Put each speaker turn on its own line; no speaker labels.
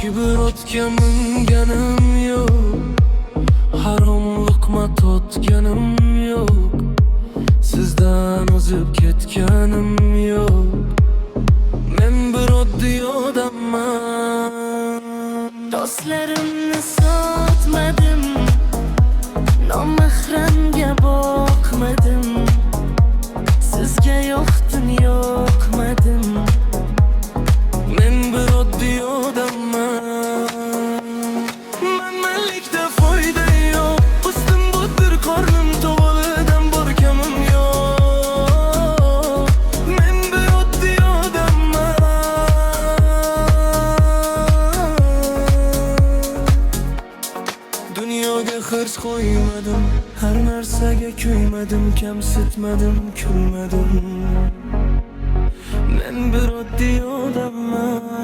Kibir o'tga minganim yo'q, harom luqma totganim yo'q, sizdan o'zib ketganim yo'q. Men bir oddiy odamman.
Do'stlarimni sotmadim, nomahramga boqmadim, sizga yo'qdin yo'qmadim.
Men bir oddiy odamman. Manmanlikda foyda yo'q, ustim butir qornim tovolidan bor kamim yo'q. Men bir oddiy odamman. Dunyoga xirs qo'ymadim, har narsaga kuymadim, kamsitmadim, kulmadim. Men bir oddiy odamman.